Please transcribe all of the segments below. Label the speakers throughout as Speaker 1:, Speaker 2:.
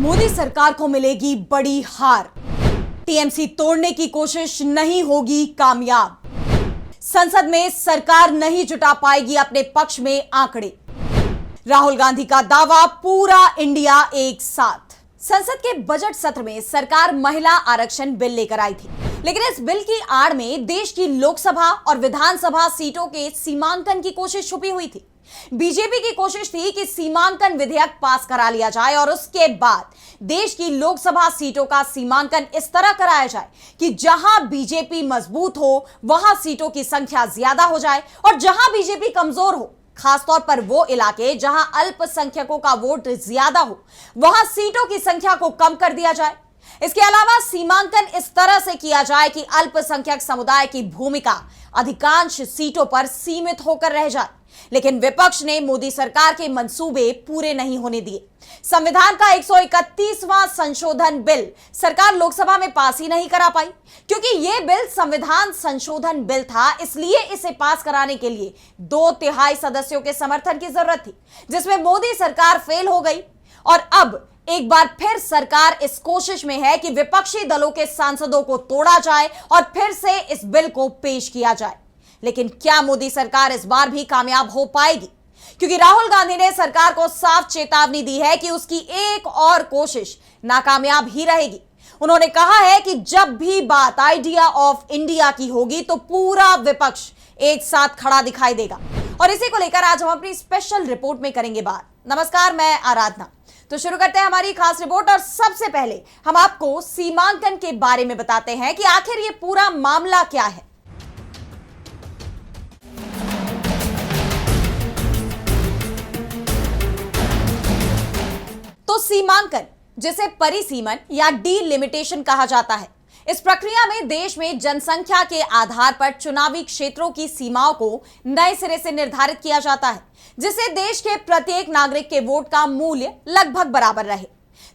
Speaker 1: मोदी सरकार को मिलेगी बड़ी हार। टीएमसी तोड़ने की कोशिश नहीं होगी कामयाब। संसद में सरकार नहीं जुटा पाएगी अपने पक्ष में आंकड़े। राहुल गांधी का दावा, पूरा इंडिया एक साथ। संसद के बजट सत्र में सरकार महिला आरक्षण बिल लेकर आई थी, लेकिन इस बिल की आड़ में देश की लोकसभा और विधानसभा सीटों के सीमांकन की कोशिश छुपी हुई थी। बीजेपी की कोशिश थी कि सीमांकन विधेयक पास करा लिया जाए और उसके बाद देश की लोकसभा सीटों का सीमांकन इस तरह कराया जाए कि जहां बीजेपी मजबूत हो वहां सीटों की संख्या ज्यादा हो जाए और जहां बीजेपी कमजोर हो, खासतौर पर वो इलाके जहां अल्पसंख्यकों का वोट ज्यादा हो, वहां सीटों की संख्या को कम कर दिया जाए। इसके अलावा सीमांकन इस तरह से किया जाए कि अल्पसंख्यक समुदाय की भूमिका अधिकांश सीटों पर सीमित होकर रह जाए। लेकिन विपक्ष ने मोदी सरकार के मंसूबे पूरे नहीं होने दिए। संविधान का 131वां संशोधन बिल सरकार लोकसभा में पास ही नहीं करा पाई, क्योंकि यह बिल संविधान संशोधन बिल था। इसलिए इसे पास कराने के लिए 2/3 सदस्यों के समर्थन की जरूरत थी, जिसमें मोदी सरकार फेल हो गई। और अब एक बार फिर सरकार इस कोशिश में है कि विपक्षी दलों के सांसदों को तोड़ा जाए और फिर से इस बिल को पेश किया जाए। लेकिन क्या मोदी सरकार इस बार भी कामयाब हो पाएगी? क्योंकि राहुल गांधी ने सरकार को साफ चेतावनी दी है कि उसकी एक और कोशिश नाकामयाब ही रहेगी। उन्होंने कहा है कि जब भी बात आइडिया ऑफ इंडिया की होगी तो पूरा विपक्ष एक साथ खड़ा दिखाई देगा। और इसी को लेकर आज हम अपनी स्पेशल रिपोर्ट में करेंगे बात। नमस्कार, मैं आराधना। तो शुरू करते हैं हमारी खास रिपोर्ट और सबसे पहले हम आपको सीमांकन के बारे में बताते हैं कि आखिर ये पूरा मामला क्या है। तो सीमांकन, जिसे परिसीमन या डीलिमिटेशन कहा जाता है, इस प्रक्रिया में देश में जनसंख्या के आधार पर चुनावी क्षेत्रों की सीमाओं को नए सिरे से निर्धारित किया जाता है, जिससे देश के प्रत्येक नागरिक के वोट का मूल्य लगभग बराबर रहे।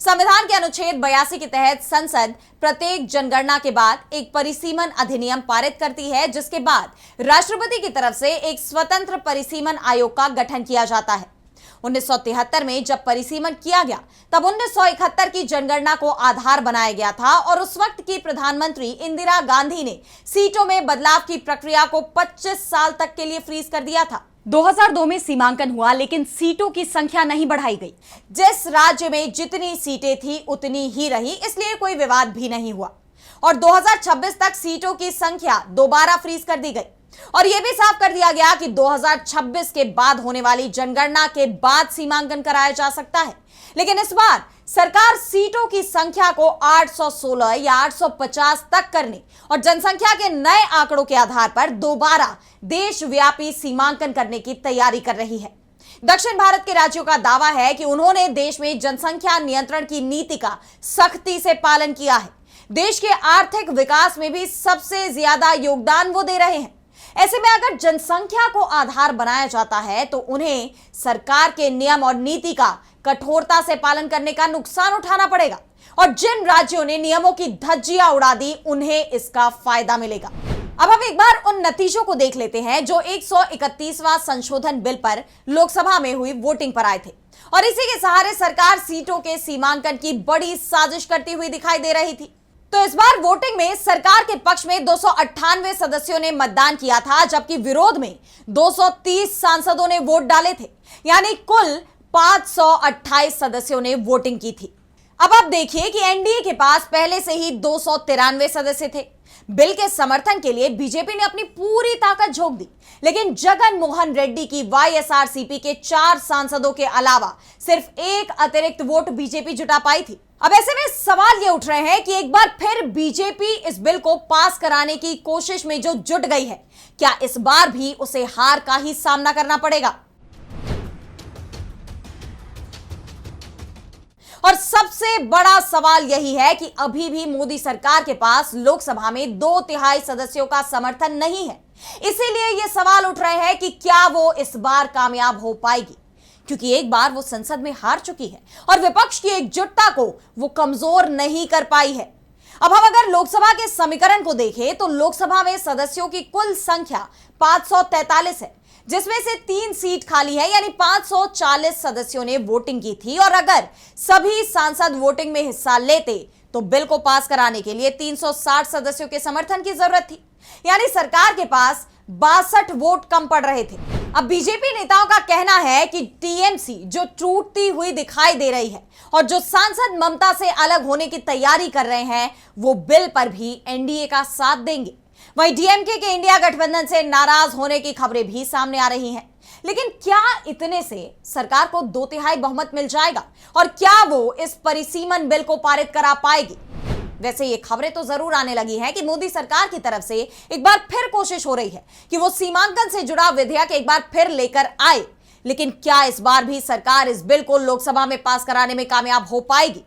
Speaker 1: संविधान के अनुच्छेद 82 के तहत संसद प्रत्येक जनगणना के बाद एक परिसीमन अधिनियम पारित करती है, जिसके बाद राष्ट्रपति की तरफ से एक स्वतंत्र परिसीमन आयोग का गठन किया जाता है। 1973 में जब परिसीमन किया गया, तब 1971 की जनगणना को आधार बनाया गया था और उस वक्त की प्रधानमंत्री इंदिरा गांधी ने सीटों में बदलाव की प्रक्रिया को 25 साल तक के लिए फ्रीज कर दिया था। 2002 में सीमांकन हुआ, लेकिन सीटों की संख्या नहीं बढ़ाई गई। जिस राज्य में जितनी सीटें थी उतनी ही रही, इसलिए कोई विवाद भी नहीं हुआ और 2026 तक सीटों की संख्या दोबारा फ्रीज कर दी गई। और यह भी साफ कर दिया गया कि 2026 के बाद होने वाली जनगणना के बाद सीमांकन कराया जा सकता है। लेकिन इस बार सरकार सीटों की संख्या को 816 या 850 तक करने और जनसंख्या के नए आंकड़ों के आधार पर दोबारा देशव्यापी सीमांकन करने की तैयारी कर रही है। दक्षिण भारत के राज्यों का दावा है कि उन्होंने देश में जनसंख्या नियंत्रण की नीति का सख्ती से पालन किया है। देश के आर्थिक विकास में भी सबसे ज्यादा योगदान वो दे रहे हैं। ऐसे में अगर जनसंख्या को आधार बनाया जाता है तो उन्हें सरकार के नियम और नीति का कठोरता से पालन करने का नुकसान उठाना पड़ेगा और जिन राज्यों ने नियमों की धज्जियां उड़ा दी उन्हें इसका फायदा मिलेगा। अब हम एक बार उन नतीजों को देख लेते हैं जो 131वां संशोधन बिल पर लोकसभा में हुई वोटिंग पर आए थे और इसी के सहारे सरकार सीटों के सीमांकन की बड़ी साजिश करती हुई दिखाई दे रही थी। तो इस बार वोटिंग में सरकार के पक्ष में 298 सदस्यों ने मतदान किया था, जबकि विरोध में 230 सांसदों ने वोट डाले थे, यानी कुल 528 सदस्यों ने वोटिंग की थी। अब आप देखिए कि एनडीए के पास पहले से ही 293 सदस्य थे। बिल के समर्थन के लिए बीजेपी ने अपनी पूरी ताकत झोंक दी, लेकिन जगन मोहन रेड्डी की वाईएसआरसीपी के 4 सांसदों के अलावा सिर्फ एक अतिरिक्त वोट बीजेपी जुटा पाई थी। अब ऐसे में सवाल ये उठ रहे हैं कि एक बार फिर बीजेपी इस बिल को पास कराने की कोशिश में जो जुट गई है, क्या इस बार भी उसे हार का ही सामना करना पड़ेगा? और सबसे बड़ा सवाल यही है कि अभी भी मोदी सरकार के पास लोकसभा में 2/3 सदस्यों का समर्थन नहीं है। इसीलिए यह सवाल उठ रहे हैं कि क्या वो इस बार कामयाब हो पाएगी, क्योंकि एक बार वो संसद में हार चुकी है और विपक्ष की एकजुटता को वो कमजोर नहीं कर पाई है। अब हम अगर लोकसभा के समीकरण को देखें तो लोकसभा में सदस्यों की कुल संख्या 543 है, जिसमें से 3 सीट खाली है, यानी 540 सदस्यों ने वोटिंग की थी। और अगर सभी सांसद वोटिंग में हिस्सा लेते तो बिल को पास कराने के लिए 360 सदस्यों के समर्थन की जरूरत थी, यानी सरकार के पास 62 वोट कम पड़ रहे थे। अब बीजेपी नेताओं का कहना है कि टीएमसी जो टूटती हुई दिखाई दे रही है और जो सांसद ममता से अलग होने की तैयारी कर रहे हैं, वो बिल पर भी एनडीए का साथ देंगे। वहीं डीएमके के इंडिया गठबंधन से नाराज होने की खबरें भी सामने आ रही हैं। लेकिन क्या इतने से सरकार को 2/3 बहुमत मिल जाएगा और क्या वो इस परिसीमन बिल को पारित करा पाएगी? वैसे ये खबरें तो जरूर आने लगी हैं कि मोदी सरकार की तरफ से एक बार फिर कोशिश हो रही है कि वो सीमांकन से जुड़ा विधेयक एक बार फिर लेकर आए। लेकिन क्या इस बार भी सरकार इस बिल को लोकसभा में पास कराने में कामयाब हो पाएगी?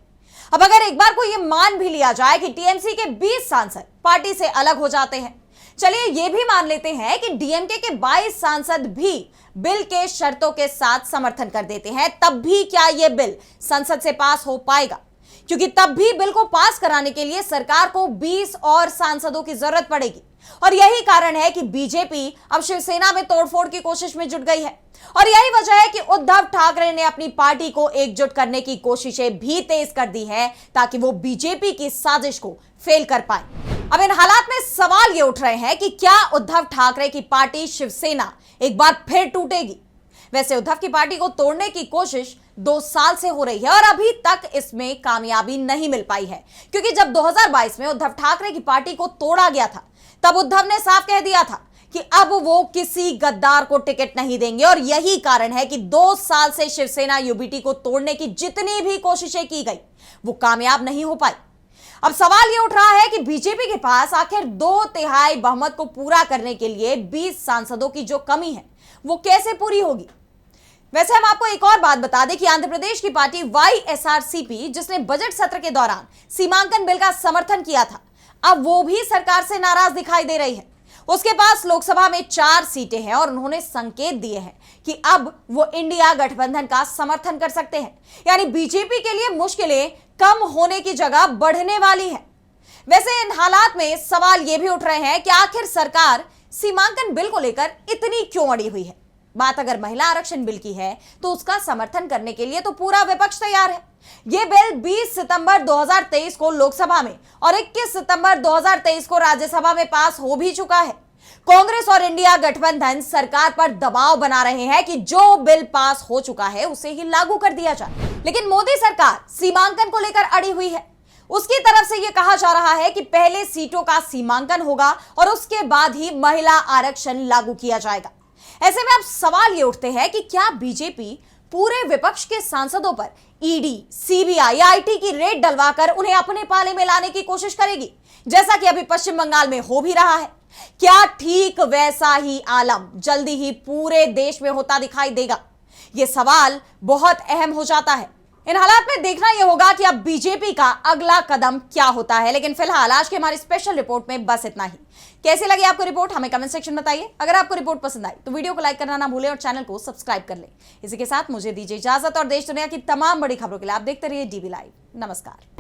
Speaker 1: अब अगर एक बार को यह मान भी लिया जाए कि टीएमसी के 20 सांसद पार्टी से अलग हो जाते हैं, चलिए यह भी मान लेते हैं कि डीएमके के 22 सांसद भी बिल के शर्तों के साथ समर्थन कर देते हैं, तब भी क्या यह बिल संसद से पास हो पाएगा? क्योंकि तब भी बिल को पास कराने के लिए सरकार को 20 और सांसदों की जरूरत पड़ेगी। और यही कारण है कि बीजेपी अब शिवसेना में तोड़फोड़ की कोशिश में जुट गई है। और यही वजह है कि उद्धव ठाकरे ने अपनी पार्टी को एकजुट करने की कोशिशें भी तेज कर दी है ताकि वो बीजेपी की साजिश को फेल कर पाए। अब इन हालात में सवाल ये उठ रहे हैं कि क्या उद्धव ठाकरे की पार्टी शिवसेना एक बार फिर टूटेगी? वैसे उद्धव की पार्टी को तोड़ने की कोशिश 2 साल से हो रही है और अभी तक इसमें कामयाबी नहीं मिल पाई है, क्योंकि जब 2022 में उद्धव ठाकरे की पार्टी को तोड़ा गया था, तब उद्धव ने साफ कह दिया था कि अब वो किसी गद्दार को टिकट नहीं देंगे। और यही कारण है कि 2 साल से शिवसेना यूबीटी को तोड़ने की जितनी भी कोशिशें की गई, वो कामयाब नहीं हो पाई। अब सवाल ये उठ रहा है कि बीजेपी के पास आखिर 2/3 बहुमत को पूरा करने के लिए 20 सांसदों की जो कमी है, वो कैसे पूरी होगी? वैसे हम आपको एक और बात बता दें कि आंध्र प्रदेश की पार्टी वाईएसआरसीपी, जिसने बजट सत्र के दौरान सीमांकन बिल का समर्थन किया था, अब वो भी सरकार से नाराज दिखाई दे रही है। उसके पास लोकसभा में 4 सीटें हैं और उन्होंने संकेत दिए हैं कि अब वो इंडिया गठबंधन का समर्थन कर सकते हैं, यानी बीजेपी के लिए मुश्किलें कम होने की जगह बढ़ने वाली है। वैसे इन हालात में सवाल यह भी उठ रहे हैं कि आखिर सरकार सीमांकन बिल को लेकर इतनी क्यों अड़ी हुई है? बात अगर महिला आरक्षण बिल की है तो उसका समर्थन करने के लिए तो पूरा विपक्ष तैयार है। यह बिल 20 सितंबर 2023 को लोकसभा में और 21 सितंबर 2023 को राज्यसभा में पास हो भी चुका है। कांग्रेस और इंडिया गठबंधन सरकार पर दबाव बना रहे हैं कि जो बिल पास हो चुका है उसे ही लागू कर दिया जाए। लेकिन मोदी सरकार सीमांकन को लेकर अड़ी हुई है। उसकी तरफ से यह कहा जा रहा है कि पहले सीटों का सीमांकन होगा और उसके बाद ही महिला आरक्षण लागू किया जाएगा। ऐसे में अब सवाल ये उठते हैं कि क्या बीजेपी पूरे विपक्ष के सांसदों पर ईडी, सीबीआई या आईटी की रेड डलवाकर उन्हें अपने पाले में लाने की कोशिश करेगी, जैसा कि अभी पश्चिम बंगाल में हो भी रहा है? क्या ठीक वैसा ही आलम जल्दी ही पूरे देश में होता दिखाई देगा? यह सवाल बहुत अहम हो जाता है। इन हालात में देखना यह होगा कि अब बीजेपी का अगला कदम क्या होता है। लेकिन फिलहाल आज की हमारी स्पेशल रिपोर्ट में बस इतना ही। कैसी लगी आपको रिपोर्ट, हमें कमेंट सेक्शन में बताइए। अगर आपको रिपोर्ट पसंद आई तो वीडियो को लाइक करना ना भूलें और चैनल को सब्सक्राइब कर लें। इसी के साथ मुझे दीजिए इजाजत और देश दुनिया की तमाम बड़ी खबरों के लिए आप देखते रहिए डीबी लाइव। नमस्कार।